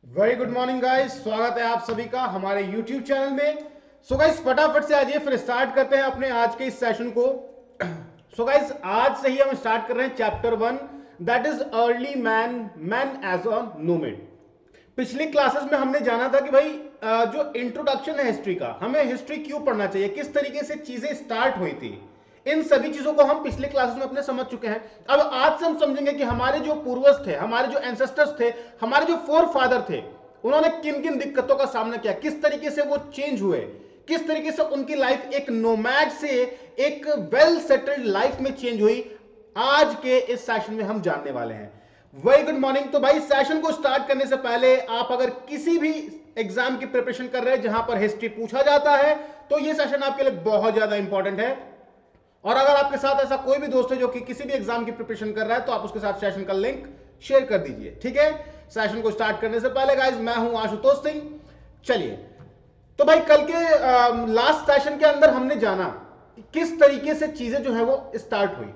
Very good morning guys, स्वागत है आप सभी का हमारे YouTube चैनल में। सो गाइस फटाफट से आइए फिर स्टार्ट करते हैं अपने आज के इस सेशन को। सो गाइस आज से ही हम स्टार्ट कर रहे हैं chapter 1, that is early man, man as a nomad. पिछली क्लासेस में हमने जाना था कि भाई जो इंट्रोडक्शन है हिस्ट्री का, हमें हिस्ट्री क्यों पढ़ना चाहिए, किस तरीके से चीजें स्टार्ट हुई थी, इन सभी चीजों को हम पिछले क्लासेस में अपने समझ चुके हैं। अब आज से हम समझेंगे कि हमारे जो पूर्वज थे, हमारे जो एंसेस्टर्स थे, हमारे जो फोर फादर थे, उन्होंने किन किन दिक्कतों का सामना किया, किस तरीके से वो चेंज हुए, किस तरीके से उनकी लाइफ एक नोमैड से एक वेल सेटल्ड लाइफ में चेंज हुई, आज के इस सेशन में हम जानने वाले हैं। Very good morning. तो भाई सेशन को स्टार्ट करने से पहले आप अगर किसी भी एग्जाम की प्रिपरेशन कर रहे हैं जहां पर हिस्ट्री पूछा जाता है तो ये सेशन आपके लिए बहुत ज्यादा इंपॉर्टेंट है। और अगर आपके साथ ऐसा कोई भी दोस्त है जो कि किसी भी एग्जाम की प्रिपरेशन कर रहा है तो आप उसके साथ सेशन का लिंक शेयर कर दीजिए, ठीक है। सेशन को स्टार्ट करने से पहले गाइज, मैं हूं आशुतोष सिंह। चलिए, तो भाई कल के लास्ट सेशन के अंदर हमने जाना कि किस तरीके से चीजें जो है वो स्टार्ट हुई,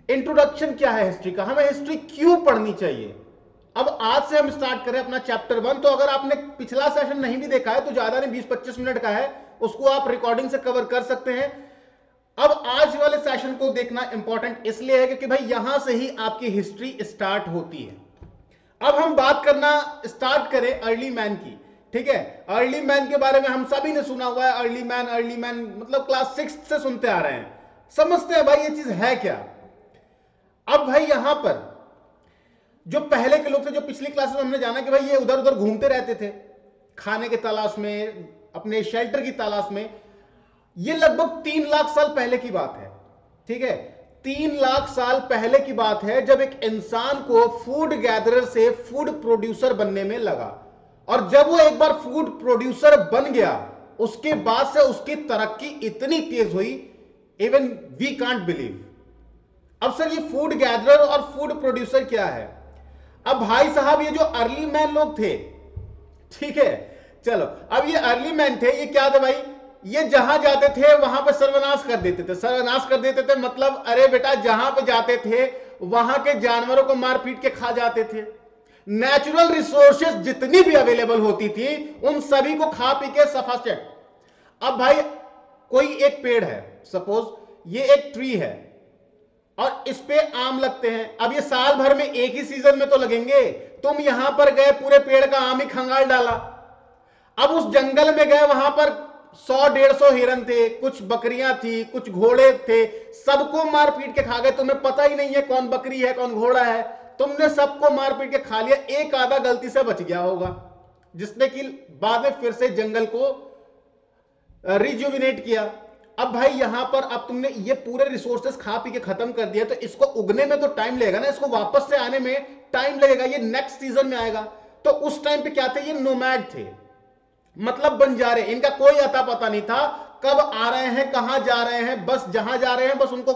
इंट्रोडक्शन क्या है हिस्ट्री का, हमें हिस्ट्री क्यों पढ़नी चाहिए। अब आज से हम स्टार्ट करें अपना चैप्टर 1। तो अगर आपने पिछला सेशन नहीं भी देखा है तो ज्यादा नहीं, 20-25 मिनट का है, उसको आप रिकॉर्डिंग से कवर कर सकते हैं। अब आज वाले सेशन को देखना इंपॉर्टेंट इसलिए है क्योंकि भाई यहां से ही आपकी हिस्ट्री स्टार्ट होती है। अब हम बात करना स्टार्ट करें अर्ली मैन की, ठीक है। अर्ली मैन के बारे में हम सभी ने सुना हुआ है, अर्ली मैन, अर्ली मैन मतलब क्लास 6 से सुनते आ रहे हैं, समझते हैं भाई ये चीज है क्या। अब भाई यहां पर जो पहले के लोग थे, जो पिछली क्लास में हमने जाना कि भाई ये उधर उधर घूमते रहते थे खाने के तलाश में, अपने शेल्टर की तलाश में। ये लगभग 3 लाख साल पहले की बात है, ठीक है। 3 लाख साल पहले की बात है जब एक इंसान को फूड गैदरर से फूड प्रोड्यूसर बनने में लगा। और जब वो एक बार फूड प्रोड्यूसर बन गया उसके बाद से उसकी तरक्की इतनी तेज हुई, इवन वी कांट बिलीव। अब सर ये फूड गैदरर और फूड प्रोड्यूसर क्या है। अब भाई साहब ये जो अर्ली मैन लोग थे, ठीक है, चलो अब ये अर्ली मैन थे, ये क्या थे भाई, ये जहां जाते थे वहां पे सर्वनाश कर देते थे। सर्वनाश कर देते थे मतलब अरे बेटा जहां पे जाते थे वहां के जानवरों को मार पीट के खा जाते थे। नेचुरल रिसोर्सेज जितनी भी अवेलेबल होती थी उन सभी को खा पी के सफास्टेड। अब भाई कोई एक पेड़ है, सपोज ये एक ट्री है और इस पे आम लगते हैं। अब ये साल भर में एक ही सीजन में तो लगेंगे, तुम यहां पर गए पूरे पेड़ का आम ही खंगाल डाला। अब उस जंगल में गए, वहां पर 100-150 हिरन थे, कुछ बकरियां थी, कुछ घोड़े थे, सबको मार पीट के खा गए। तुम्हें पता ही नहीं है कौन बकरी है कौन घोड़ा है, तुमने सबको मार पीट के खा लिया। एक आधा गलती से बच गया होगा जिसने कि बाद में फिर से जंगल को रिजुविनेट किया। अब भाई यहां पर अब तुमने ये पूरे रिसोर्सेस खा पी के खत्म कर दिया तो इसको उगने में तो टाइम लगेगा ना, इसको वापस से आने में टाइम लगेगा, ये नेक्स्ट सीजन में आएगा। तो उस टाइम पे क्या थे, ये नोमैड थे, मतलब बंजारे। इनका कोई अता पता नहीं था कब आ रहे हैं कहां जा रहे हैं, बस जहां जा रहे हैं बस उनको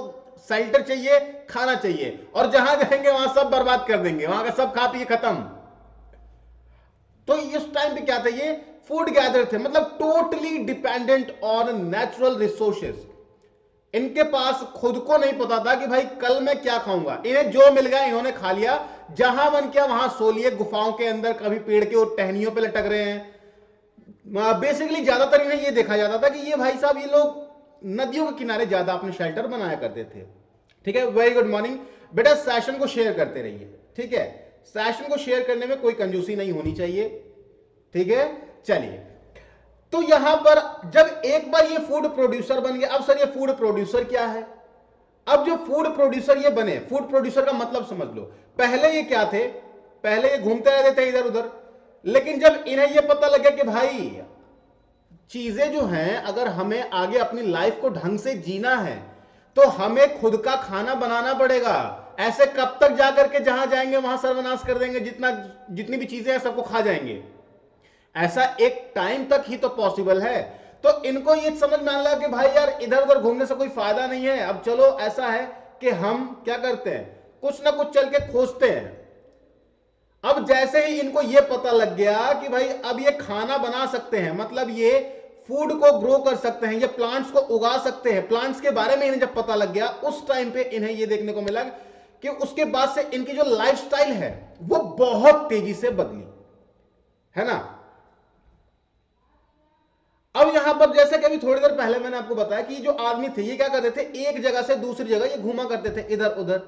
शेल्टर चाहिए, खाना चाहिए, और जहां जाएंगे वहां सब बर्बाद कर देंगे, वहां का सब खा पी खत्म। तो इस टाइम पे क्या था, ये फूड गैदर थे, मतलब totally dependent on natural resources. इनके पास खुद को नहीं पता था कि भाई कल मैं क्या खाऊंगा, इन्हें जो मिल गया इन्होंने खा लिया, जहां मन किया वहां सो लिए, गुफाओं के अंदर कभी पेड़ के और टहनियों पे लटक रहे हैं। बेसिकली ज्यादातर इन्हें ये देखा जाता था कि ये भाई साहब ये लोग नदियों के किनारे ज्यादा अपने शेल्टर बनाया करते थे, ठीक है। वेरी गुड मॉर्निंग बेटा, सेशन को शेयर करते रहिए, ठीक है। सेशन को शेयर करने में कोई कंजूसी नहीं होनी चाहिए, ठीक है। चलिए, तो यहां पर जब एक बार ये फूड प्रोड्यूसर बन गया, अब सर ये फूड प्रोड्यूसर क्या है। अब जो फूड प्रोड्यूसर ये बने, फूड प्रोड्यूसर का मतलब समझ लो। पहले ये क्या थे, पहले ये घूमते रहते थे इधर उधर, लेकिन जब इन्हें ये पता लगा कि भाई चीजें जो हैं, अगर हमें आगे अपनी लाइफ को ढंग से जीना है तो हमें खुद का खाना बनाना पड़ेगा। ऐसे कब तक जाकर के जहां जाएंगे वहां सर्वनाश कर देंगे, जितनी भी चीजें हैं सबको खा जाएंगे, ऐसा एक टाइम तक ही तो पॉसिबल है। तो इनको ये समझ में आने लगा कि भाई यार इधर उधर घूमने से कोई फायदा नहीं है, अब चलो ऐसा है कि हम क्या करते हैं, कुछ ना कुछ चल के खोजते हैं। अब जैसे ही इनको ये पता लग गया कि भाई अब ये खाना बना सकते हैं, मतलब ये फूड को ग्रो कर सकते हैं, ये प्लांट्स को उगा सकते हैं, प्लांट्स के बारे में इन्हें जब पता लग गया उस टाइम पे इन्हें ये देखने को मिला कि उसके बाद से इनकी जो लाइफस्टाइल है वो बहुत तेजी से बदली। है ना। अब यहां पर जैसे कि अभी थोड़ी देर पहले मैंने आपको बताया कि जो आदमी थे ये क्या करते थे, एक जगह से दूसरी जगह ये घूमा करते थे इधर उधर,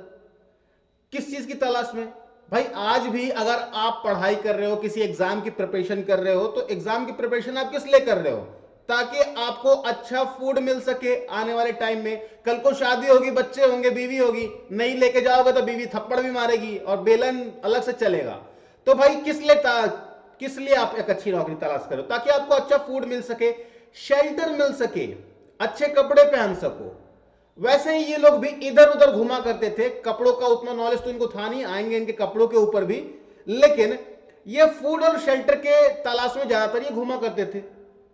किस चीज की तलाश में। भाई आज भी अगर आप पढ़ाई कर रहे हो, किसी एग्जाम की प्रिपरेशन कर रहे हो, तो एग्जाम की प्रिपरेशन आप किस लिए कर रहे हो, ताकि आपको अच्छा फूड मिल सके आने वाले टाइम में। कल को शादी होगी, बच्चे होंगे, बीवी होगी, नहीं लेके जाओगे तो बीवी थप्पड़ भी मारेगी और बेलन अलग से चलेगा। तो भाई किस लिए आप एक अच्छी नौकरी तलाश करो, ताकि आपको अच्छा फूड मिल सके, शेल्टर मिल सके, अच्छे कपड़े पहन सको। वैसे ही ये लोग भी इधर उधर घुमा करते थे। कपड़ों का उतना नॉलेज तो इनको था नहीं, आएंगे इनके कपड़ों के ऊपर भी, लेकिन ये फूड और शेल्टर के तलाश में ज्यादातर ये घुमा करते थे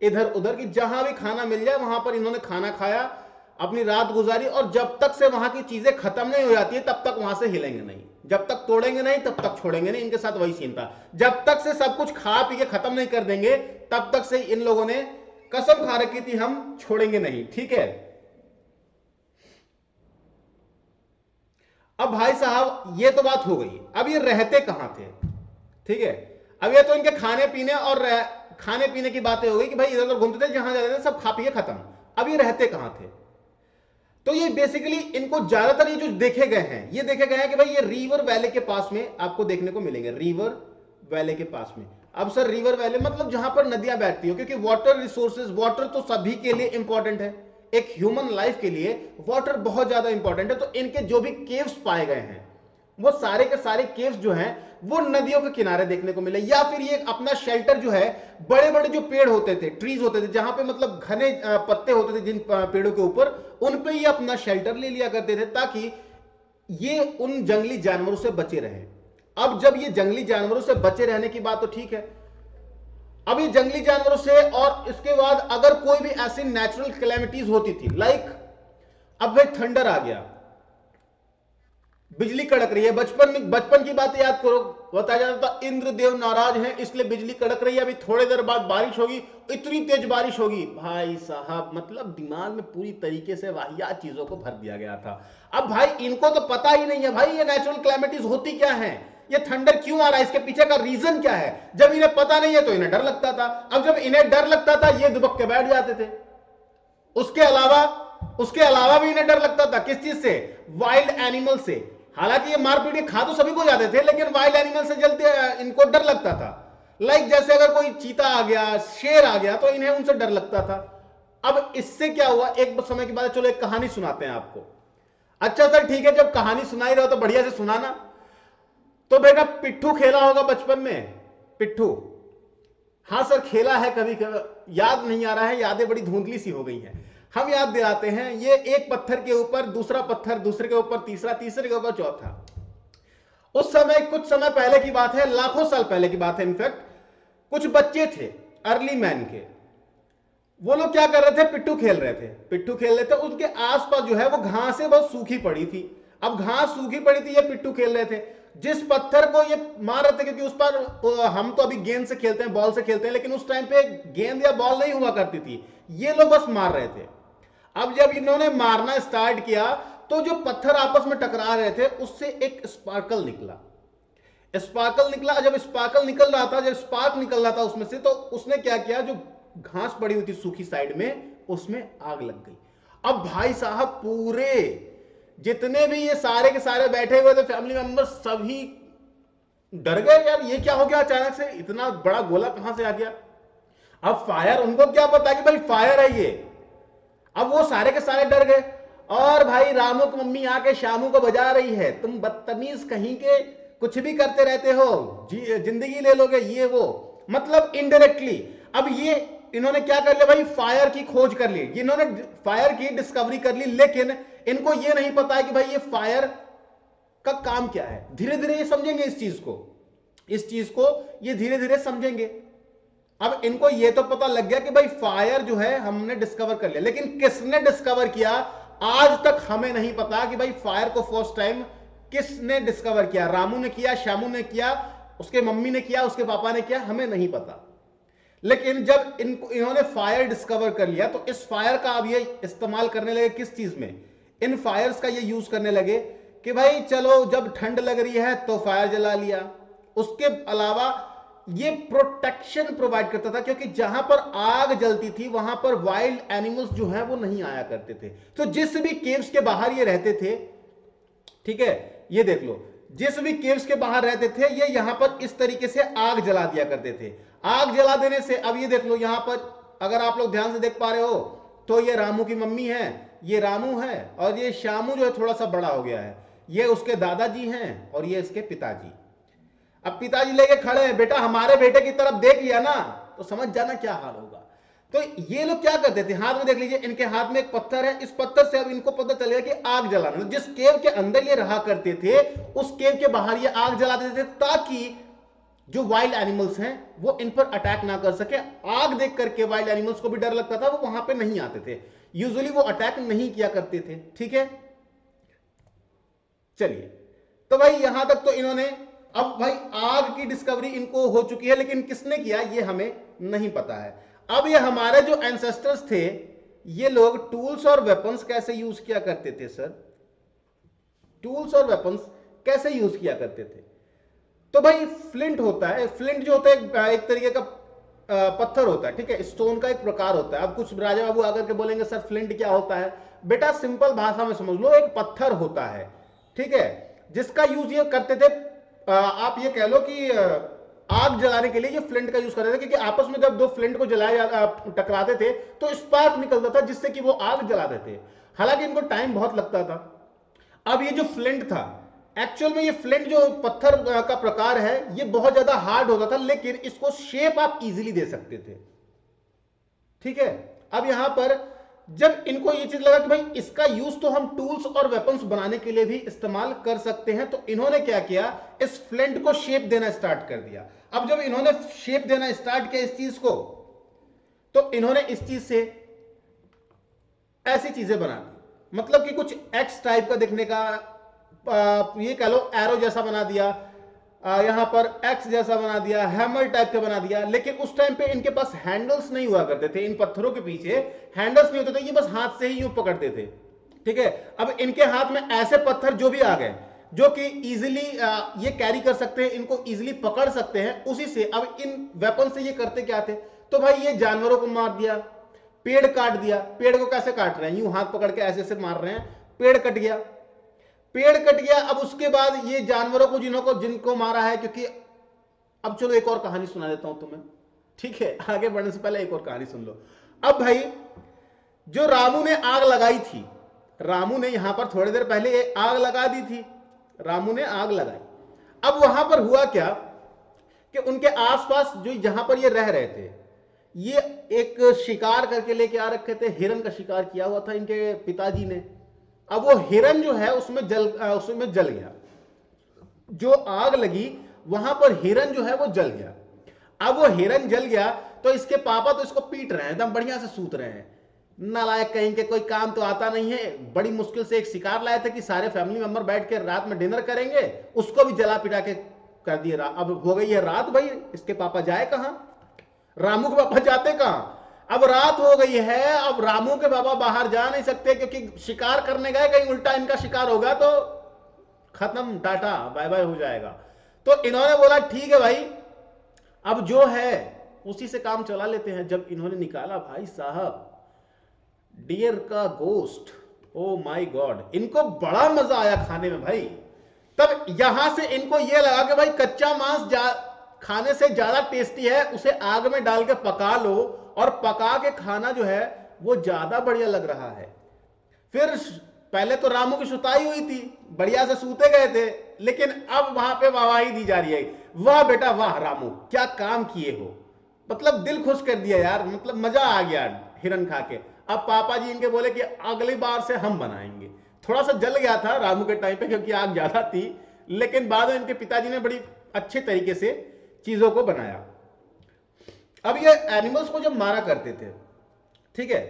इधर उधर, कि जहां भी खाना मिल जाए वहां पर इन्होंने खाना खाया, अपनी रात गुजारी, और जब तक से वहां की चीजें खत्म नहीं हो जाती है तब तक वहां से हिलेंगे नहीं, जब तक तोड़ेंगे नहीं तब तक छोड़ेंगे नहीं। इनके साथ वही सीन था, जब तक से सब कुछ खा पी के खत्म नहीं कर देंगे तब तक से इन लोगों ने कसम खा रखी थी हम छोड़ेंगे नहीं। ठीक है। अब भाई साहब ये तो बात हो गई, अब ये रहते कहां थे। ठीक है। अब ये तो इनके खाने पीने और खाने पीने की बातें हो गई कि भाई इधर उधर घूमते थे, जहां जाते थे सब खा पिए खत्म। अब ये रहते कहां थे, तो ये बेसिकली इनको ज्यादातर ये जो देखे गए हैं, ये देखे गए हैं कि भाई ये रिवर वैली के पास में आपको देखने को मिलेंगे, रिवर वैली के पास में। अब सर रिवर वैली मतलब जहां पर नदियां बहती हो, क्योंकि वाटर रिसोर्सेज, वाटर तो सभी के लिए इंपॉर्टेंट है, एक ह्यूमन लाइफ के लिए वाटर बहुत ज्यादा इंपॉर्टेंट है। तो इनके जो भी केव्स पाए गए हैं वो सारे के सारे केव्स जो हैं वो नदियों के किनारे देखने को मिले, या फिर ये अपना शेल्टर जो है, बड़े बड़े जो पेड़ होते थे, ट्रीज होते थे, जहां पे मतलब घने पत्ते होते थे जिन पेड़ों के ऊपर, उन पे ये अपना शेल्टर ले लिया करते थे, ताकि ये उन जंगली जानवरों से बचे रहे। अब जब ये जंगली जानवरों से बचे रहने की बात तो ठीक है, अब ये जंगली जानवरों से, और इसके बाद अगर कोई भी ऐसी नेचुरल कैलेमिटीज होती थी, लाइक अब भाई थंडर आ गया, बिजली कड़क रही है, बचपन की बात याद करो, बताया जाता था इंद्रदेव नाराज हैं इसलिए बिजली कड़क रही है, अभी थोड़ी देर बाद बारिश होगी, इतनी तेज बारिश होगी भाई साहब, मतलब दिमाग में पूरी तरीके से वाहियात चीजों को भर दिया गया था। अब भाई इनको तो पता ही नहीं है भाई ये नेचुरल क्लाइमेटीज होती क्या है, ये थंडर क्यों आ रहा है, इसके पीछे का रीजन क्या है। जब इन्हें पता नहीं है तो इन्हें डर लगता था, अब जब इन्हें डर लगता था ये दुबक के बैठ जाते थे। उसके अलावा भी इन्हें डर लगता था, किस चीज से, वाइल्ड एनिमल से। हालांकि ये मारपीट खा तो सभी को जाते थे, लेकिन वाइल्ड एनिमल से जलते इनको डर लगता था। लाइक जैसे अगर कोई चीता आ गया, शेर आ गया, तो इन्हें उनसे डर लगता था। अब इससे क्या हुआ, एक समय के बाद चलो एक कहानी सुनाते हैं आपको। अच्छा सर ठीक है, जब कहानी सुनाई रहे हो तो बढ़िया से सुनाना। तो बेटा पिट्ठू खेला होगा बचपन में, पिट्ठू। हाँ सर खेला है, कभी कभी याद नहीं आ रहा है, यादें बड़ी धुंधली सी हो गई हैं। हम याद दिलाते हैं, ये एक पत्थर के ऊपर दूसरा पत्थर, दूसरे के ऊपर तीसरा, तीसरे के ऊपर चौथा। उस समय कुछ समय पहले की बात है, लाखों साल पहले की बात है इनफैक्ट, कुछ बच्चे थे अर्ली मैन के, वो लोग क्या कर रहे थे, पिट्ठू खेल रहे थे। पिट्ठू खेल रहे थे, उसके आसपास जो है वो घासें बहुत सूखी पड़ी थी। अब घास सूखी पड़ी थी, ये पिट्ठू खेल रहे थे, जिस पत्थर को ये मार रहे थे, क्योंकि उस पर हम तो अभी गेंद से खेलते हैं, बॉल से खेलते हैं, लेकिन उस टाइम पे गेंद या बॉल नहीं हुआ करती थी, ये लोग बस मार रहे थे। अब जब इन्होंने मारना स्टार्ट किया तो जो पत्थर आपस में टकरा रहे थे उससे एक स्पार्कल निकला, स्पार्कल निकला। जब स्पार्कल निकल रहा था, जब स्पार्क निकल रहा था उसमें से, तो उसने क्या किया, जो घास पड़ी हुई थी सूखी साइड में, उसमें आग लग गई। अब भाई साहब पूरे जितने भी ये सारे के सारे बैठे हुए थे फैमिली मेंबर्स, सभी डर गए, यार ये क्या हो गया, अचानक से इतना बड़ा गोला कहां से आ गया। अब फायर, उनको क्या पता कि भाई फायर है ये। अब वो सारे के सारे डर गए, और भाई रामू की मम्मी आके शामू को बजा रही है, तुम बदतमीज कहीं के, कुछ भी करते रहते हो, जिंदगी ले लोगे, ये वो, मतलब इनडायरेक्टली। अब ये इन्होंने क्या कर लिया भाई, फायर की खोज कर ली, इन्होंने फायर की डिस्कवरी कर ली, लेकिन इनको ये नहीं पता है कि भाई ये फायर का काम क्या है। धीरे धीरे ये समझेंगे इस चीज को ये धीरे धीरे समझेंगे। अब इनको ये तो पता लग गया कि भाई फायर जो है हमने डिस्कवर कर लिया, लेकिन किसने डिस्कवर किया आज तक हमें नहीं पता कि भाई फायर को फर्स्ट टाइम किसने डिस्कवर किया। रामू ने किया, श्यामू ने किया, उसके मम्मी ने किया, उसके पापा ने किया, हमें नहीं पता। लेकिन जब इन्होंने फायर डिस्कवर कर लिया तो इस फायर का अब ये इस्तेमाल करने लगे, किस चीज में, इन फायर्स का ये यूज करने लगे कि भाई चलो जब ठंड लग रही है तो फायर जला लिया। उसके अलावा ये प्रोटेक्शन प्रोवाइड करता था, क्योंकि जहां पर आग जलती थी वहां पर वाइल्ड एनिमल्स जो है वो नहीं आया करते थे। तो जिस भी केव्स के बाहर ये रहते थे, ठीक है, ये देख लो, जिस भी केव्स के बाहर रहते थे ये यहां पर इस तरीके से आग जला दिया करते थे। आग जला देने से, अब ये देख लो यहां पर अगर आप लोग ध्यान से देख पा रहे हो तो ये रामू की मम्मी है, ये रामू है, और ये श्यामू जो है थोड़ा सा बड़ा हो गया है, ये उसके दादाजी हैं और ये इसके पिताजी। अब पिताजी लेके खड़े हैं, बेटा हमारे बेटे की तरफ देख लिया ना तो समझ जाना क्या हाल होगा। तो ये लोग क्या करते थे, हाथ में देख लीजिए, इनके हाथ में एक पत्थर है, इस पत्थर से अब इनको पता चलेगा कि आग जलाना, जिस केव के अंदर ये रहा करते थे उस केव के बाहर ये आग जला देते थे, ताकि जो वाइल्ड एनिमल्स हैं वो इन पर अटैक ना कर सके। आग देख करके वाइल्ड एनिमल्स को भी डर लगता था, वो वहां पे नहीं आते थे, यूजुअली वो अटैक नहीं किया करते थे। ठीक है, चलिए, तो भाई यहां तक तो इन्होंने, अब भाई आग की डिस्कवरी इनको हो चुकी है, लेकिन किसने किया ये हमें नहीं पता है। अब ये हमारे जो एंसेस्टर्स थे, ये लोग टूल्स और वेपन्स कैसे यूज किया करते थे सर? टूल्स और वेपन्स कैसे यूज किया करते थे? तो भाई फ्लिंट होता है, फ्लिंट जो होता है एक तरीके का पत्थर होता है, ठीक है, स्टोन का एक प्रकार होता है। अब कुछ राजा बाबू आकर के बोलेंगे सर फ्लिंट क्या होता है? बेटा सिंपल भाषा में समझ लो, एक पत्थर होता है, ठीक है, जिसका यूज ये करते थे, आप ये कह लो कि आग जलाने के लिए ये फ्लिंट का यूज करते थे, क्योंकि आपस में जब दो फ्लिंट को जलाया टकराते थे तो स्पार्क निकलता था जिससे कि वो आग जलाते थे। हालांकि इनको टाइम बहुत लगता था। अब ये जो फ्लिंट था, एक्चुअल में ये फ्लिंट जो पत्थर का प्रकार है ये बहुत ज्यादा हार्ड होता था, लेकिन इसको शेप आप इजीली दे सकते थे। ठीक है, अब यहां पर जब इनको ये चीज लगा कि भाई इसका यूज तो हम टूल्स और वेपन्स बनाने के लिए भी इस्तेमाल कर सकते हैं, तो इन्होंने क्या किया, इस फ्लिंट को शेप देना स्टार्ट कर दिया। अब जब इन्होंने शेप देना स्टार्ट किया इस चीज को, तो इन्होंने इस चीज से ऐसी चीजें बना दी, मतलब कि कुछ एक्स टाइप का दिखने का, ये कह लो एरो जैसा बना दिया, यहां पर एक्स जैसा बना दिया, हैमर टाइप का बना दिया। लेकिन उस टाइम पे इनके पास हैंडल्स नहीं हुआ करते थे, इन पत्थरों के पीछे हैंडल्स नहीं होते थे, ये बस हाथ से ही यूं पकड़ते थे। ठीक है, अब इनके हाथ में ऐसे पत्थर जो भी आ गए जो कि इजीली ये कैरी कर सकते हैं, इनको इजीली पकड़ सकते हैं, उसी से अब इन वेपन से ये करते क्या थे, तो भाई ये जानवरों को मार दिया, पेड़ काट दिया। पेड़ को कैसे काट रहे हैं, यूं हाथ पकड़ के ऐसे मार रहे हैं, पेड़ कट गया, पेड़ कट गया। अब उसके बाद ये जानवरों को जिनको मारा है, क्योंकि अब चलो एक और कहानी सुना देता हूं तुम्हें, ठीक है, आगे बढ़ने से पहले एक और कहानी सुन लो। अब भाई जो रामू ने आग लगाई थी, रामू ने यहां पर थोड़ी देर पहले आग लगा दी थी, रामू ने आग लगाई। अब वहां पर हुआ क्या कि उनके आसपास जो जहां पर ये रह रहे थे, ये एक शिकार करके लेके आ रखे थे, हिरन का शिकार किया हुआ था इनके पिताजी ने। अब वो हिरन जो है उसमें जल गया, जो आग लगी वहां पर हिरन जो है वो जल गया। अब वो हिरन जल गया तो इसके पापा तो इसको पीट रहे हैं, एकदम बढ़िया से सूत रहे हैं, नालायक कहीं के, कोई काम तो आता नहीं है, बड़ी मुश्किल से एक शिकार लाए थे कि सारे फैमिली मेंबर बैठ के रात में डिनर करेंगे, उसको भी जला पिटा के कर दिए। अब हो गई है रात, भाई इसके पापा जाए कहां, रामू के पापा जाते कहां? अब रात हो गई है, अब रामू के पापा बाहर जा नहीं सकते, क्योंकि शिकार करने गए, कहीं उल्टा इनका शिकार होगा तो खत्म, टाटा बाय बाय हो जाएगा। तो इन्होंने बोला ठीक है भाई, अब जो है उसी से काम चला लेते हैं। जब इन्होंने निकाला भाई साहब डियर का गोश्त, ओ माय गॉड, इनको बड़ा मजा आया खाने में भाई। तब यहां से इनको यह लगा कि भाई कच्चा मांस खाने से ज्यादा टेस्टी है, उसे आग में डाल के पका लो, और पका के खाना जो है वो ज्यादा बढ़िया लग रहा है। फिर पहले तो रामू की सुताई हुई थी, बढ़िया से सूते गए थे, लेकिन अब वहां पे वाहवाही दी जा रही है, वाह बेटा वाह रामू क्या काम किए हो, मतलब दिल खुश कर दिया यार, मतलब मजा आ गया हिरन खा के। अब पापा जी इनके बोले कि अगली बार से हम बनाएंगे। थोड़ा सा जल गया था रामू के टाइम पे क्योंकि आग ज्यादा थी, लेकिन बाद में इनके पिताजी ने बड़ी अच्छे तरीके से चीजों को बनाया। अब ये एनिमल्स को जब मारा करते थे, ठीक है,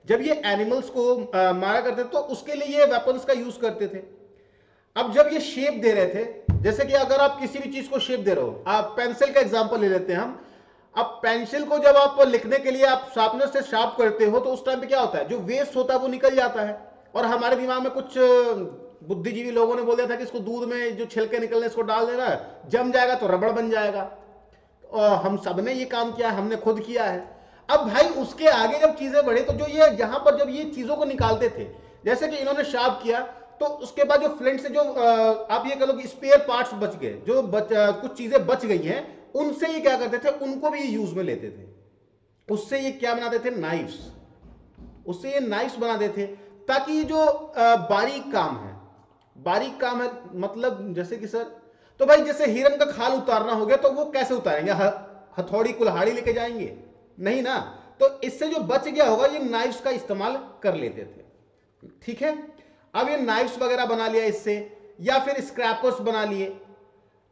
जब ये एनिमल्स को मारा करते थे तो उसके लिए ये वेपन्स का यूज करते थे। अब जब ये शेप दे रहे थे, जैसे कि अगर आप किसी भी चीज को शेप दे रहे हो, आप पेंसिल का एग्जांपल ले लेते हैं हम। अब पेंसिल को जब आप लिखने के लिए आप शार्पनर से शार्प करते हो तो उस टाइम पे क्या होता है, जो वेस्ट होता है वो निकल जाता है, और हमारे दिमाग में कुछ बुद्धिजीवी लोगों ने बोल दिया था कि इसको दूध में जो छिलके निकलने इसको डाल देना, जम जाएगा तो रबड़ बन जाएगा। हम सब ने ये काम किया है, हमने खुद किया है। अब भाई उसके आगे जब चीजें बढ़े तो जो ये यहां पर जब ये चीजों को निकालते थे, जैसे कि इन्होंने शार्प किया, तो उसके बाद जो फ्लिंट से जो आप ये कह लो कि स्पेयर पार्ट्स बच गए, जो कुछ चीजें बच गई हैं, उनसे ये क्या करते थे, उनको भी ये यूज में लेते थे। उससे ये क्या बनाते थे, नाइफ्स। उससे ये नाइफ्स बनाते थे, ताकि ये जो बारीक काम है, बारीक काम है, मतलब जैसे कि सर, तो भाई जैसे हिरन का खाल उतारना हो गया, तो वो कैसे उतारेंगे, हथौड़ी कुल्हाड़ी लेके जाएंगे, नहीं ना। तो इससे जो बच गया होगा ये नाइफ्स का इस्तेमाल कर लेते थे। ठीक है, अब ये नाइफ्स वगैरह बना लिया इससे, या फिर स्क्रैपर्स बना लिए।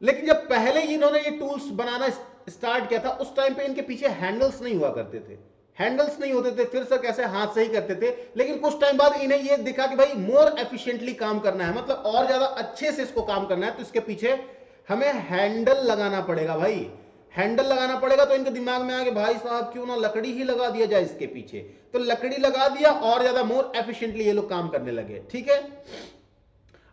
लेकिन जब पहले इन्होंने ये टूल्स बनाना स्टार्ट किया था, उस टाइम पे इनके पीछे हैंडल्स नहीं हुआ करते थे, हैंडल्स नहीं होते थे, फिर से कैसे हाथ से ही करते थे। लेकिन कुछ टाइम बाद इन्हें ये दिखा कि भाई मोर एफिशिएंटली काम करना है, मतलब और ज्यादा अच्छे से इसको काम करना है, तो इसके पीछे हमें हैंडल लगाना पड़ेगा। भाई हैंडल लगाना पड़ेगा, तो इनके दिमाग में आ गया भाई साहब क्यों ना लकड़ी ही लगा दिया जाए इसके पीछे, तो लकड़ी लगा दिया और ज्यादा मोर एफिशिएंटली ये लोग काम करने लगे। ठीक है,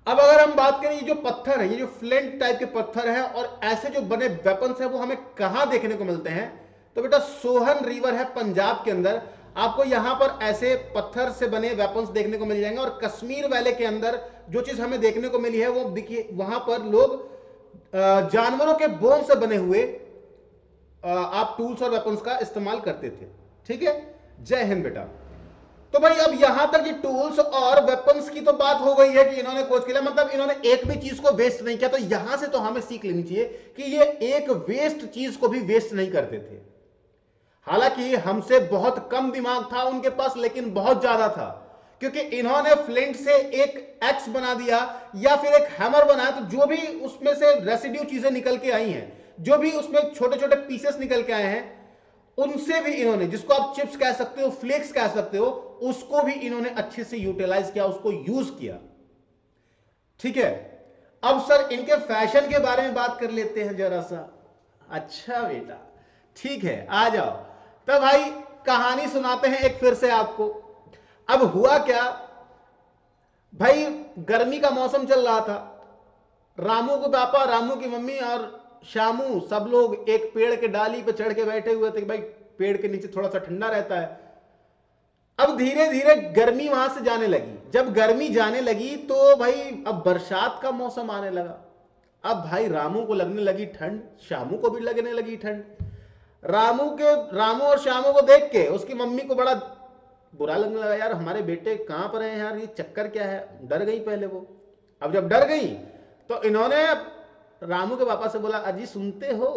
अब अगर हम बात करें, ये जो पत्थर है, ये जो फ्लिंट टाइप के पत्थर है और ऐसे जो बने वेपन्स है, वो हमें कहां देखने को मिलते हैं, तो बेटा सोहन रिवर है पंजाब के अंदर, आपको यहां पर ऐसे पत्थर से बने वेपन्स देखने को मिल जाएंगे। और कश्मीर वैली के अंदर जो चीज हमें देखने को मिली है, वो देखिए वहां पर लोग जानवरों के बोन से बने हुए आप टूल्स और वेपन्स का इस्तेमाल करते थे। ठीक है, जय हिंद बेटा। तो भाई अब यहां तक ये टूल्स और वेपन्स की तो बात हो गई है कि इन्होंने खोज किया, मतलब इन्होंने एक भी चीज को वेस्ट नहीं किया। तो यहां से तो हमें सीख लेनी चाहिए कि ये एक वेस्ट चीज को भी वेस्ट नहीं करते थे। हालांकि हमसे बहुत कम दिमाग था उनके पास, लेकिन बहुत ज्यादा था, क्योंकि इन्होंने फ्लिंट से एक एक्स बना दिया या फिर एक हैमर बनाया, तो जो भी उसमें से रेसिड्यू चीजें निकल के आई हैं, जो भी उसमें छोटे छोटे पीसेस निकल के आए हैं, उनसे भी इन्होंने, जिसको आप चिप्स कह सकते हो, फ्लेक्स कह सकते हो, उसको भी इन्होंने अच्छे से यूटिलाइज किया, उसको यूज किया। ठीक है, अब सर इनके फैशन के बारे में बात कर लेते हैं जरा सा। अच्छा बेटा, ठीक है, आ जाओ। तो भाई कहानी सुनाते हैं एक फिर से आपको। अब हुआ क्या भाई, गर्मी का मौसम चल रहा था, रामू के पापा, रामू की मम्मी और शामू सब लोग एक पेड़ के डाली पे चढ़ के बैठे हुए थे कि भाई पेड़ के नीचे थोड़ा सा ठंडा रहता है। अब धीरे धीरे गर्मी वहां से जाने लगी। जब गर्मी जाने लगी तो भाई अब बरसात का मौसम आने लगा। अब भाई रामू को लगने लगी ठंड, शामू को भी लगने लगी ठंड। रामू और शामू को देख के उसकी मम्मी को बड़ा बुरा लगने लगा, यार हमारे बेटे कहां पर हैं यार, ये चक्कर क्या है। डर गई पहले वो। अब जब डर गई तो इन्होंने रामू के पापा से बोला, अजी सुनते हो।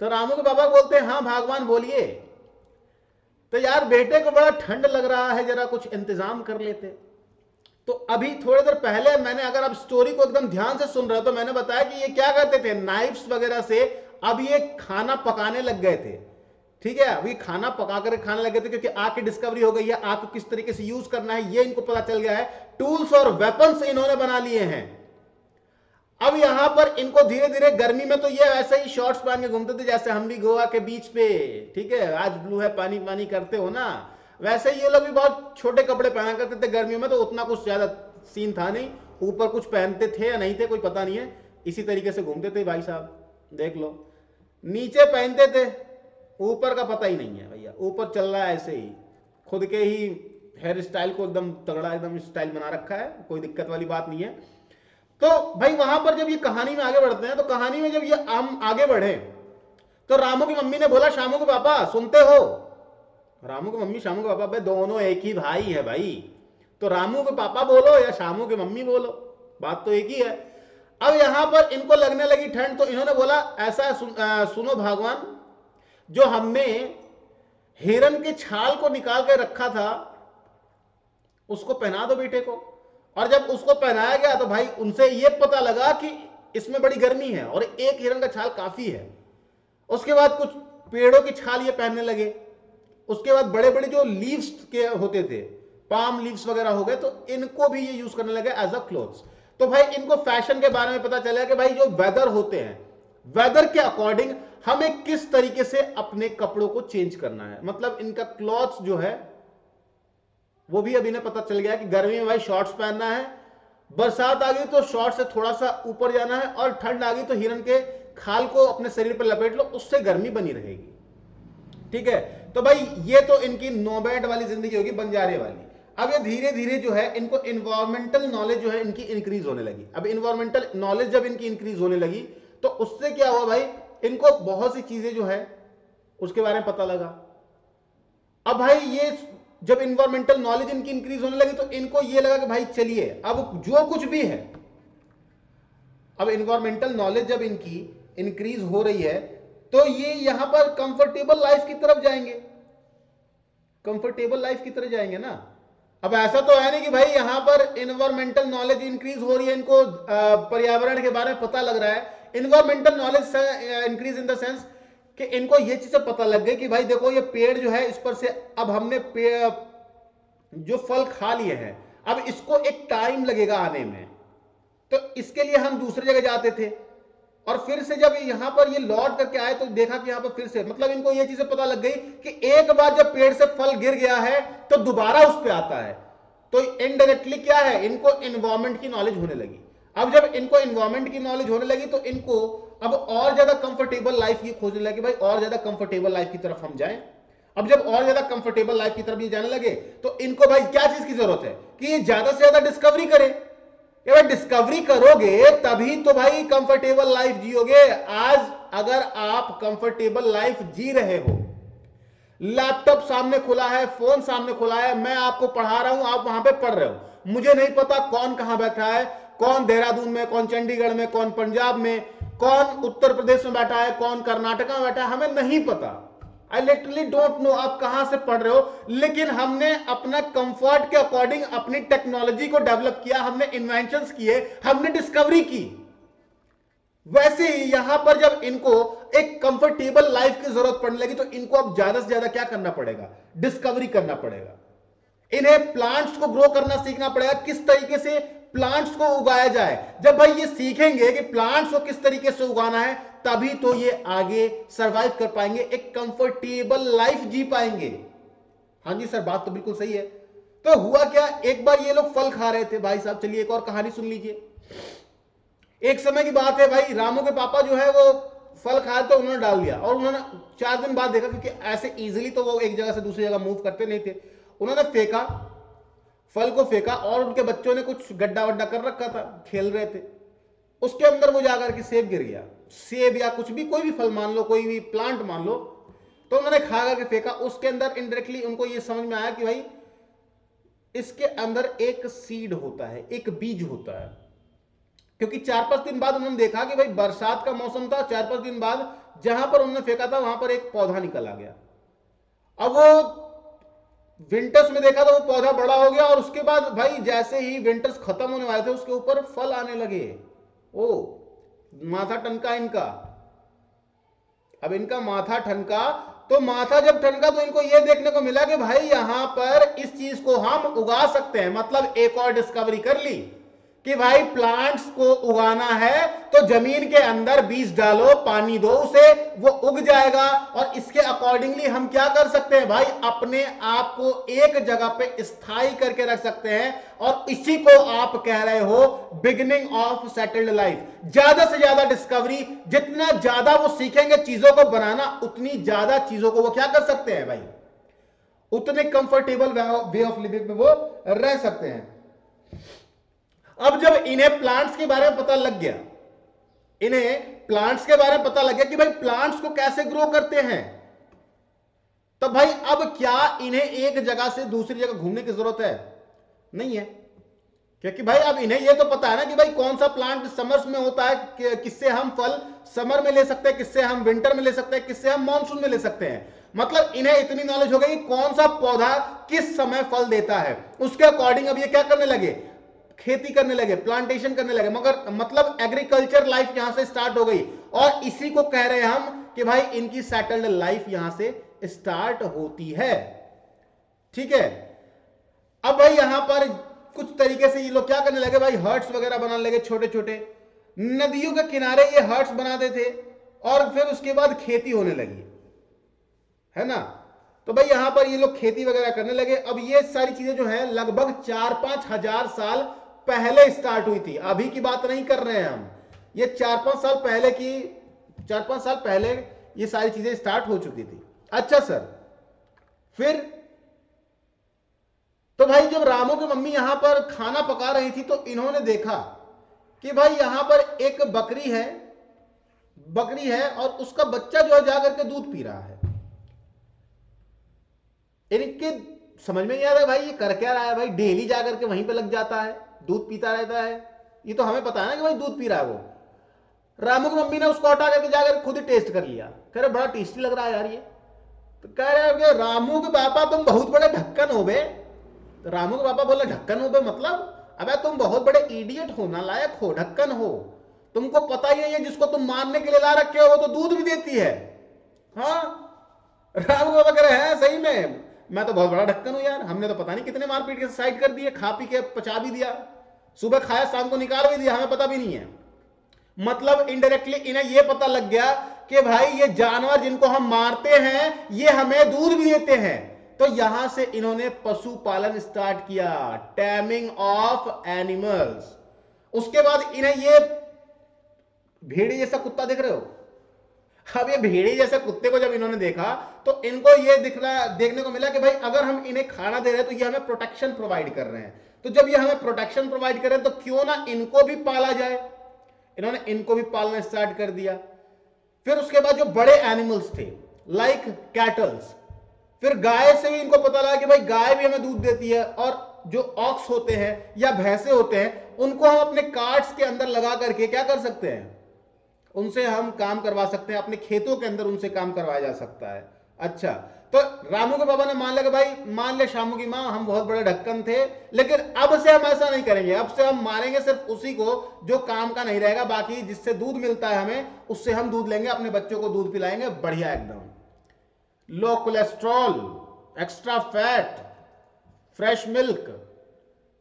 तो रामू के पापा बोलते हैं, हाँ भगवान बोलिए। तो यार बेटे को बड़ा ठंड लग रहा है, जरा कुछ इंतजाम कर लेते। तो अभी थोड़ी देर पहले मैंने, अगर आप स्टोरी को एकदम ध्यान से सुन रहे हो, तो मैंने बताया कि ये क्या करते थे, नाइफ्स वगैरह से अब ये खाना पकाने लग गए थे। ठीक है, अभी खाना पका कर खाने लगे थे, क्योंकि आग की डिस्कवरी हो गई है, आग को किस तरीके से यूज करना है ये इनको पता चल गया है। टूल्स और वेपन्स इन्होंने बना लिए हैं। अब यहां पर इनको धीरे धीरे, गर्मी में तो ये ऐसे ही शॉर्ट्स पहन के घूमते थे जैसे हम भी गोवा के बीच पे, ठीक है, आज ब्लू है पानी पानी करते हो ना, वैसे ही ये लोग भी बहुत छोटे कपड़े पहना करते थे गर्मियों में। तो उतना कुछ ज्यादा सीन था नहीं, ऊपर कुछ पहनते थे या नहीं थे कोई पता नहीं है, इसी तरीके से घूमते थे भाई साहब। देख लो, नीचे पहनते थे, ऊपर का पता ही नहीं है भैया, ऊपर चल रहा है ऐसे ही, खुद के ही हेयर स्टाइल को एकदम तगड़ा एकदम स्टाइल बना रखा है, कोई दिक्कत वाली बात नहीं है। तो भाई वहां पर जब ये कहानी में आगे बढ़ते हैं, तो कहानी में जब ये हम आगे बढ़े, तो रामू की मम्मी ने बोला, शामू के पापा सुनते हो। रामू की मम्मी, शामू के पापा, भाई दोनों एक ही भाई है भाई, तो रामू के पापा बोलो या शामू की मम्मी बोलो, बात तो एक ही है। अब यहां पर इनको लगने लगी ठंड, तो इन्होंने बोला, ऐसा सुनो भगवान, जो हमने हिरन के छाल को निकाल के रखा था उसको पहना दो बेटे को। और जब उसको पहनाया गया तो भाई उनसे यह पता लगा कि इसमें बड़ी गर्मी है और एक हिरन का छाल काफी है। उसके बाद कुछ पेड़ों की छाल ये पहनने लगे। उसके बाद बड़े बड़े जो लीव्स के होते थे, पाम लीव्स वगैरह हो गए, तो इनको भी ये यूज करने लगे एज अ क्लोथ्स। तो भाई इनको फैशन के बारे में पता चला कि भाई जो वेदर होते हैं, वेदर के अकॉर्डिंग हमें किस तरीके से अपने कपड़ों को चेंज करना है। मतलब इनका क्लॉथ्स जो है वो भी अब इन्हें पता चल गया कि गर्मी में भाई शॉर्ट्स पहनना है, बरसात आ गई तो शॉर्ट से थोड़ा सा ऊपर जाना है, और ठंड आ गई तो हिरन के खाल को अपने शरीर पर लपेट लो, उससे गर्मी बनी रहेगी। ठीक है, तो भाई ये तो इनकी नोमैड वाली जिंदगी होगी, बंजारे वाली। अब ये धीरे धीरे जो है इनको इन्वायरमेंटल नॉलेज जो है इनकी इंक्रीज होने लगी। अब इन्वायरमेंटल नॉलेज जब इनकी इंक्रीज होने लगी तो उससे क्या हुआ भाई, इनको बहुत सी चीजें जो है उसके बारे में पता लगा। अब भाई ये जब इन्वायरमेंटल नॉलेज इनकी इंक्रीज होने लगी तो इनको ये लगा कि भाई चलिए अब जो कुछ भी है, अब इन्वायरमेंटल नॉलेज जब इनकी इंक्रीज हो रही है तो ये यहां पर कंफर्टेबल लाइफ की तरफ जाएंगे, कंफर्टेबल लाइफ की तरफ जाएंगे ना। अब ऐसा तो है नहीं कि भाई यहां पर इन्वायरमेंटल नॉलेज इंक्रीज हो रही है, इनको पर्यावरण के बारे में पता लग रहा है। Environmental knowledge increase in the sense कि इनको ये चीजें पता लग गई कि भाई देखो ये पेड़ जो है इस पर से अब हमने जो फल खा लिए हैं, अब इसको एक टाइम लगेगा आने में, तो इसके लिए हम दूसरी जगह जाते थे और फिर से जब यहां पर ये लौट करके आए तो देखा कि यहां पर फिर से, मतलब इनको ये चीजें पता लग गई कि एक बार जब पेड़ से फल गिर गया है तो दोबारा उस पे आता है। तो इनडायरेक्टली क्या है, इनको एनवायरमेंट की नॉलेज होने लगी। अब जब इनको एनवायरमेंट की नॉलेज होने लगी तो इनको अब और ज्यादा कंफर्टेबल लाइफ ये खोजने लगे, भाई और ज्यादा कंफर्टेबल लाइफ की तरफ हम जाएं। अब जब और ज्यादा कंफर्टेबल लाइफ की तरफ ये जाने लगे तो इनको भाई क्या चीज की जरूरत है कि ये ज्यादा से ज्यादा डिस्कवरी करें। भाई डिस्कवरी करोगे तभी तो भाई कंफर्टेबल लाइफ जियोगे। आज अगर आप कंफर्टेबल लाइफ जी रहे हो, लैपटॉप सामने खुला है, फोन सामने खुला है, मैं आपको पढ़ा रहा हूं, आप वहां पे पढ़ रहे हो, मुझे नहीं पता कौन कहां बैठा है, कौन देहरादून में, कौन चंडीगढ़ में, कौन पंजाब में, कौन उत्तर प्रदेश में बैठा है, कौन कर्नाटक में बैठा है, हमें नहीं पता। आई लिटरली डोंट नो आप कहां से पढ़ रहे हो, लेकिन हमने अपना कंफर्ट के अकॉर्डिंग अपनी टेक्नोलॉजी को डेवलप किया, हमने इन्वेंशंस किए, हमने डिस्कवरी की। वैसे ही यहां पर जब इनको एक कंफर्टेबल लाइफ की जरूरत पड़ने लगी तो इनको अब ज्यादा से ज्यादा क्या करना पड़ेगा, डिस्कवरी करना पड़ेगा। इन्हें प्लांट्स को ग्रो करना सीखना पड़ेगा, किस तरीके से प्लांट्स को उगाया जाए। जब भाई ये सीखेंगे कि प्लांट्स को किस तरीके से उगाना है तभी तो ये आगे सरवाइव कर पाएंगे, एक कंफर्टेबल लाइफ जी पाएंगे। हाँ जी सर, बात तो बिल्कुल सही है। तो हुआ क्या, एक बार ये लोग फल खा रहे थे भाई साहब, चलिए एक और कहानी सुन लीजिए। एक समय की बात है भाई, रामू के पापा जो है वो फल खाए तो उन्होंने डाल दिया और उन्होंने 4 दिन बाद देखा, क्योंकि ऐसे इजीली तो वो एक जगह से दूसरी जगह मूव करते नहीं थे, उन्होंने फेंका, फल को फेंका और उनके बच्चों ने कुछ गड्ढा वड्ढा कर रखा था, खेल रहे थे, उसके अंदर वो जाकर के सेब गिर गया। सेब या कुछ भी, कोई भी फल मान लो, कोई भी प्लांट मान लो, तो उन्होंने खा करके फेंका। उसके अंदर इनडायरेक्टली उनको ये समझ में आया कि भाई इसके अंदर एक सीड होता है, एक बीज होता है। क्योंकि 4-5 दिन बाद उन्होंने देखा कि भाई बरसात का मौसम था, 4-5 दिन बाद जहां पर उन्होंने फेंका था वहां पर एक पौधा निकल आ गया। अब वो विंटर्स में देखा तो वो पौधा बड़ा हो गया और उसके बाद भाई जैसे ही विंटर्स खत्म होने वाले थे उसके ऊपर फल आने लगे। ओ माथा टनका इनका। अब इनका माथा ठनका, तो माथा जब ठनका तो इनको यह देखने को मिला कि भाई यहां पर इस चीज को हम उगा सकते हैं। मतलब एक और डिस्कवरी कर ली कि भाई प्लांट्स को उगाना है तो जमीन के अंदर बीज डालो, पानी दो उसे, वो उग जाएगा। और इसके अकॉर्डिंगली हम क्या कर सकते हैं भाई, अपने आप को एक जगह पे स्थायी करके रख सकते हैं। और इसी को आप कह रहे हो बिगिनिंग ऑफ सेटल्ड लाइफ। ज्यादा से ज्यादा डिस्कवरी, जितना ज्यादा वो सीखेंगे चीजों को बनाना, उतनी ज्यादा चीजों को वो क्या कर सकते हैं भाई, उतने कंफर्टेबल वे ऑफ लिविंग में वो रह सकते हैं। अब जब इन्हें प्लांट्स के बारे में पता लग गया, इन्हें प्लांट्स के बारे में पता लग गया कि भाई प्लांट्स को कैसे ग्रो करते हैं, तब भाई अब क्या इन्हें एक जगह से दूसरी जगह घूमने की जरूरत है? नहीं है। क्योंकि भाई अब इन्हें यह तो पता है ना कि भाई कौन सा प्लांट समर्स में होता है, किससे हम फल समर में ले सकते हैं, किससे हम विंटर में ले सकते हैं, किससे हम मॉनसून में ले सकते हैं। मतलब इन्हें इतनी नॉलेज हो गई कि कौन सा पौधा किस समय फल देता है। उसके अकॉर्डिंग अब ये क्या करने लगे, खेती करने लगे, प्लांटेशन करने लगे। मगर मतलब एग्रीकल्चर लाइफ यहां से स्टार्ट हो गई और इसी को कह रहे हैं हम कि भाई इनकी सेटल्ड लाइफ यहां से स्टार्ट होती है। ठीक है। अब भाई यहां पर कुछ तरीके से ये लोग क्या करने लगे भाई, हर्ट्स वगैरह बनाने लगे, छोटे छोटे नदियों के किनारे ये हर्ट्स बनाते थे और फिर उसके बाद खेती होने लगी, है ना। तो भाई यहां पर ये लोग खेती वगैरह करने लगे। अब ये सारी चीजें जो है लगभग 4-5 हजार साल पहले स्टार्ट हुई थी, अभी की बात नहीं कर रहे हैं हम, ये 4-5 साल पहले की 4-5 साल पहले ये सारी चीजें स्टार्ट हो चुकी थी। अच्छा सर, फिर तो भाई जब रामू की मम्मी यहां पर खाना पका रही थी तो इन्होंने देखा कि भाई यहां पर एक बकरी है और उसका बच्चा जो है जाकर के दूध पी रहा है। इनके समझ में नहीं आ रहा भाई ये कर क्या रहा है। भाई डेली जाकर के वहीं पे लग जाता है, दूध पीता रहता है। ये तो हमें पता है ना कि भाई दूध पी रहा है वो। रामू की मम्मी ने उसको हटा करके जाकर खुद ही टेस्ट कर लिया, कह रहे बड़ा टेस्टी लग रहा है यार ये। तो कह रहे कि रामू के पापा तुम बहुत बड़े ढक्कन हो बे। तो रामू के पापा बोला ढक्कन हो बे मतलब? अबे तुम बहुत बड़े इडियट हो, नालायक हो, ढक्कन हो। तुमको पता ही है जिसको तुम मारने के लिए ला रखे हो वो तो दूध भी देती है। हाँ, रामू के पापा कह रहे हैं सही में मैं तो बहुत बड़ा ढक्कन हूं यार, हमने तो पता नहीं कितने मारपीट के साइड कर दिए, खा पी के पचा भी दिया, सुबह खाया शाम को निकाल भी दिया, हमें पता भी नहीं है। मतलब इनडायरेक्टली इन्हें यह पता लग गया कि भाई ये जानवर जिनको हम मारते हैं ये हमें दूध भी देते हैं। तो यहां से इन्होंने पशुपालन स्टार्ट किया, टैमिंग ऑफ एनिमल्स। उसके बाद इन्हें ये भेड़ी जैसा कुत्ता देख रहे हो, अब ये भेड़ी जैसे कुत्ते को जब इन्होंने देखा तो इनको ये देखने को मिला कि भाई अगर हम इन्हें खाना दे रहे हैं तो ये हमें प्रोटेक्शन प्रोवाइड कर रहे हैं। तो जब ये हमें प्रोटेक्शन प्रोवाइड कर रहे हैं तो क्यों ना इनको भी पाला जाए। इन्होंने इनको भी पालना स्टार्ट कर दिया। फिर उसके बाद जो बड़े एनिमल्स थे लाइक कैटल्स, फिर गाय से भी इनको पता लगा कि भाई गाय भी हमें दूध देती है। और जो ऑक्स होते हैं या भैंसे होते हैं उनको हम अपने कार्ट्स के अंदर लगा करके क्या कर सकते हैं, उनसे हम काम करवा सकते हैं, अपने खेतों के अंदर उनसे काम करवाया जा सकता है। अच्छा, तो रामू के पापा ने मान लिया कि भाई मान ले शामू की मां हम बहुत बड़े ढक्कन थे, लेकिन अब से हम ऐसा नहीं करेंगे, अब से हम मारेंगे सिर्फ उसी को जो काम का नहीं रहेगा, बाकी जिससे दूध मिलता है हमें उससे हम दूध लेंगे, अपने बच्चों को दूध पिलाएंगे बढ़िया एकदम, low cholesterol, extra fat, fresh milk.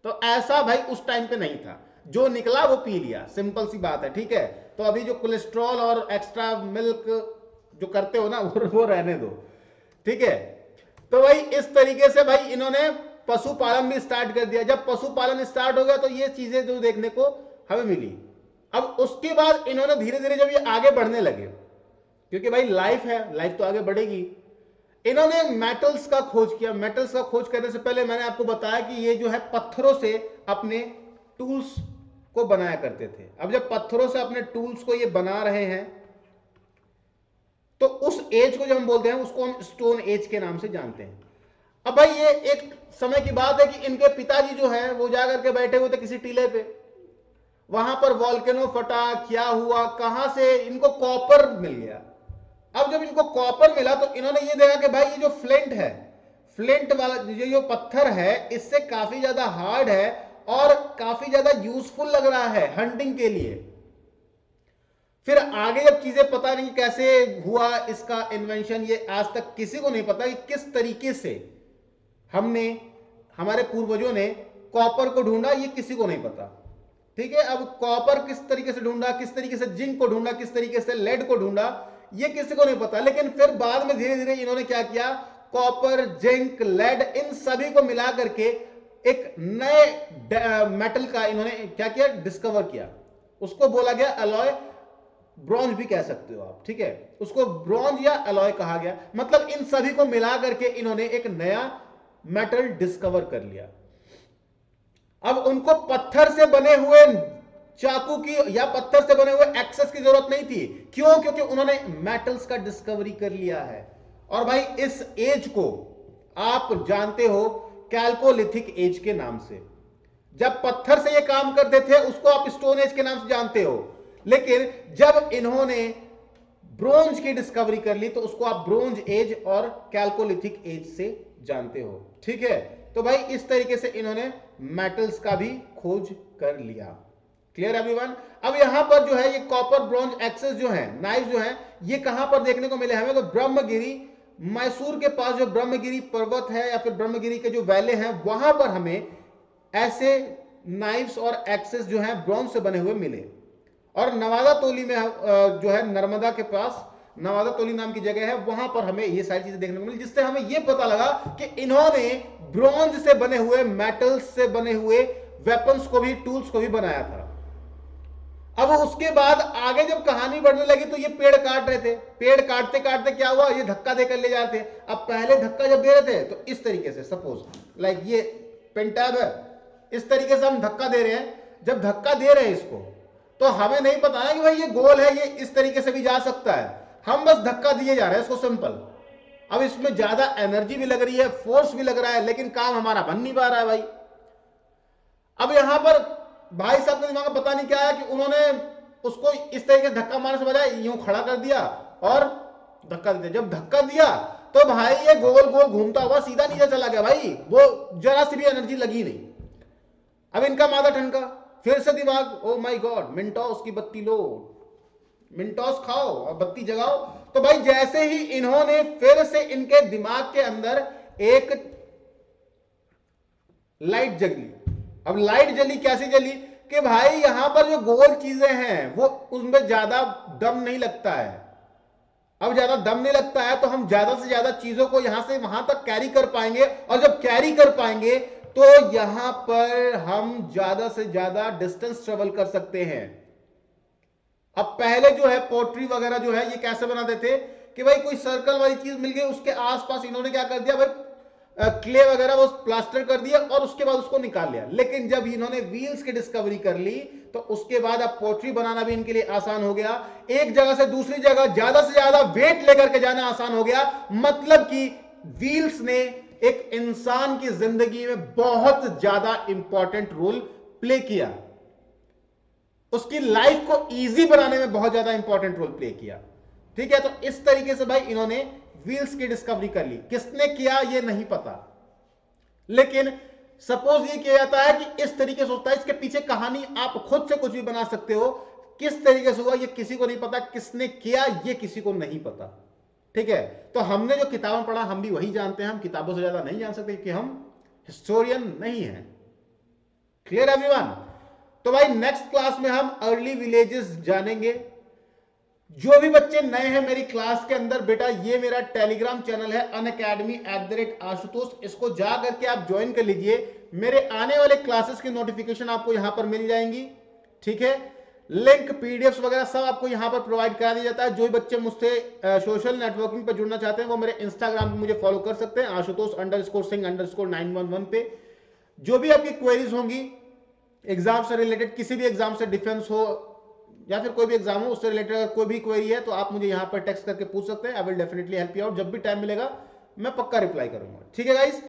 तो ऐसा भाई उस टाइम पे नहीं था, जो निकला वो पी लिया, सिंपल सी बात है। ठीक है, तो अभी जो कोलेस्ट्रॉल और एक्स्ट्रा मिल्क जो करते हो ना वो रहने दो। ठीक है, तो भाई इस तरीके से भाई इन्होंने पशुपालन भी स्टार्ट कर दिया। जब पशुपालन स्टार्ट हो गया तो ये चीजें जो देखने को हमें मिली। अब उसके बाद इन्होंने धीरे धीरे जब ये आगे बढ़ने लगे, क्योंकि भाई लाइफ है, लाइफ तो आगे बढ़ेगी, इन्होंने मेटल्स का खोज किया। मेटल्स का खोज करने से पहले मैंने आपको बताया कि ये जो है पत्थरों से अपने टूल्स को बनाया करते थे। अब जब पत्थरों से अपने टूल्स को ये बना रहे हैं तो उस एज को जब हम बोलते हैं उसको हम स्टोन एज के नाम से जानते हैं। अब भाई ये एक समय की बात है कि इनके पिताजी जो है वो जाकर के बैठे हुए थे किसी टीले पे, वहां पर वॉल्केनो फटा, क्या हुआ, कहां से इनको कॉपर मिल गया। अब जब इनको कॉपर मिला तो इन्होंने ये देखा कि भाई ये जो फ्लिंट है, फ्लिंट वाला जो पत्थर है इससे काफी ज्यादा हार्ड है और काफी ज्यादा यूजफुल लग रहा है हंटिंग के लिए। फिर आगे जब चीजें पता नहीं कैसे हुआ इसका इन्वेंशन, ये आज तक किसी को नहीं पता कि किस तरीके से हमारे पूर्वजों ने कॉपर को ढूंढा, ये किसी को नहीं पता। ठीक है, अब कॉपर किस तरीके से ढूंढा, किस तरीके से जिंक को ढूंढा, किस तरीके से लेड को ढूंढा, ये किसी को नहीं पता। लेकिन फिर बाद में धीरे धीरे इन्होंने क्या किया, कॉपर, जिंक, लेड, इन सभी को मिला करके एक नए मेटल का इन्होंने क्या किया, डिस्कवर किया। उसको बोला गया अलॉय, ब्रॉन्ज भी कह सकते हो आप। ठीक है, उसको ब्रॉन्ज या अलॉय कहा गया। मतलब इन सभी को मिला करके इन्होंने एक नया मेटल डिस्कवर कर लिया। अब उनको पत्थर से बने हुए चाकू की या पत्थर से बने हुए एक्सेस की जरूरत नहीं थी। क्यों? क्योंकि उन्होंने मेटल्स का डिस्कवरी कर लिया है। और भाई इस एज को आप जानते हो कैल्कोलिथिक एज के नाम से। जब पत्थर से ये काम करते थे उसको आप स्टोन एज के नाम से जानते हो, लेकिन जब इन्होंने ब्रोंज की डिस्कवरी कर ली तो उसको आप ब्रोंज एज और कैल्कोलिथिक एज से जानते हो। ठीक है, तो भाई इस तरीके से इन्होंने मेटल्स का भी खोज कर लिया। Clear everyone? अब यहां पर जो है ये कॉपर ब्रॉन्ज एक्सेस जो है, नाइफ जो है, ये कहां पर देखने को मिले हमें? तो ब्रह्मगिरी, मैसूर के पास जो ब्रह्मगिरी पर्वत है या फिर ब्रह्मगिरी के जो वैले हैं वहां पर हमें ऐसे नाइफ्स और एक्सेस जो है ब्रॉन्ज से बने हुए मिले। और नवादा तोली में जो है नर्मदा के पास नवादा तोली नाम की जगह है, वहां पर हमें ये सारी चीजें देखने को मिली, जिससे हमें ये पता लगा कि इन्होंने ब्रॉन्ज से बने हुए, मेटल्स से बने हुए वेपन्स को भी, टूल्स को भी बनाया था। अब उसके बाद आगे जब कहानी बढ़ने लगी तो ये पेड़ काट रहे थे, पेड़ काटते काटते क्या हुआ, ये धक्का देकर ले जा रहे थे। अब पहले धक्का जब दे रहे थे तो इस तरीके से, सपोज लाइक ये पेंटैब है, इस तरीके से हम धक्का दे रहे हैं। जब धक्का दे रहे हैं इसको तो हमें नहीं पता है कि भाई ये गोल है, ये इस तरीके से भी जा सकता है, हम बस धक्का दिए जा रहे हैं इसको, सिंपल। अब इसमें ज्यादा एनर्जी भी लग रही है, फोर्स भी लग रहा है, लेकिन काम हमारा बन नहीं पा रहा है भाई। अब यहां पर भाई साहब के दिमाग में पता नहीं क्या है कि उन्होंने उसको इस तरीके से धक्का मारने से बजाय यूं खड़ा कर दिया और धक्का दिया। जब धक्का दिया तो भाई ये गोल गोल घूमता हुआ सीधा नीचे चला गया भाई, वो जरा सी भी एनर्जी लगी नहीं। अब इनका माथा ठनका, फिर से दिमाग, ओ माय गॉड, मिंटोस की बत्ती लो, मिंटोस खाओ और बत्ती जगाओ। तो भाई जैसे ही इन्होंने फिर से इनके दिमाग के अंदर एक लाइट जली। अब लाइट जली कैसे जली कि भाई यहां पर जो गोल चीजें हैं वो उनमें ज्यादा दम नहीं लगता है। अब ज्यादा दम नहीं लगता है तो हम ज्यादा से ज्यादा चीजों को यहां से वहां तक कैरी कर पाएंगे, और जब कैरी कर पाएंगे तो यहां पर हम ज्यादा से ज्यादा डिस्टेंस ट्रेवल कर सकते हैं। अब पहले जो है पोट्री वगैरह जो है ये कैसे बनाते थे कि भाई कोई सर्कल वाली चीज मिल गई, उसके आसपास इन्होंने क्या कर दिया भाई, क्ले वगैरह वो प्लास्टर कर दिया और उसके बाद उसको निकाल लिया। लेकिन जब इन्होंने व्हील्स की डिस्कवरी कर ली तो उसके बाद अब पोट्री बनाना भी इनके लिए आसान हो गया। एक जगह से दूसरी जगह ज्यादा से ज्यादा वेट लेकर के जाना आसान हो गया। मतलब कि व्हील्स ने एक इंसान की जिंदगी में बहुत ज्यादा इंपॉर्टेंट रोल प्ले किया, उसकी लाइफ को इजी बनाने में बहुत ज्यादा इंपॉर्टेंट रोल प्ले किया। ठीक है, तो इस तरीके से भाई इन्होंने व्हील्स की डिस्कवरी कर ली। किसने किया ये नहीं पता, लेकिन सपोज ये किया जाता है कि इस तरीके से होता है। इसके पीछे कहानी आप खुद से कुछ भी बना सकते हो, किस तरीके से हुआ ये किसी को नहीं पता, किसने किया ये किसी को नहीं पता। ठीक है, तो हमने जो किताबें पढ़ा हम भी वही जानते हैं, हम किताबों से ज्यादा नहीं जान सकते कि हम हिस्टोरियन नहीं हैं। Clear everyone? तो भाई नेक्स्ट क्लास में हम अर्ली विलेजेस जानेंगे। जो भी बच्चे नए हैं मेरी क्लास के अंदर, बेटा ये मेरा टेलीग्राम चैनल है unacademy@आशुतोष, इसको जा करके आप ज्वाइन कर लीजिए। मेरे आने वाले क्लासेस की नोटिफिकेशन आपको यहां पर मिल जाएंगी। ठीक है, लिंक पीडीएफ वगैरह सब आपको यहां पर प्रोवाइड करा दिया जाता है। जो भी बच्चे मुझसे सोशल नेटवर्किंग पर जुड़ना चाहते हैं वो मेरे इंस्टाग्राम पे मुझे फॉलो कर सकते हैं, आशुतोष_सिंह_911 पे। जो भी आपकी क्वेरीज होंगी एग्जाम से रिलेटेड, किसी भी एग्जाम से, डिफेंस हो या फिर कोई भी एग्जाम हो उससे रिलेटेड अगर कोई भी क्वेरी है तो आप मुझे यहां पर टेक्स्ट करके पूछ सकते हैं। I will definitely help you out. जब भी टाइम मिलेगा मैं पक्का रिप्लाई करूंगा। ठीक है गाइस।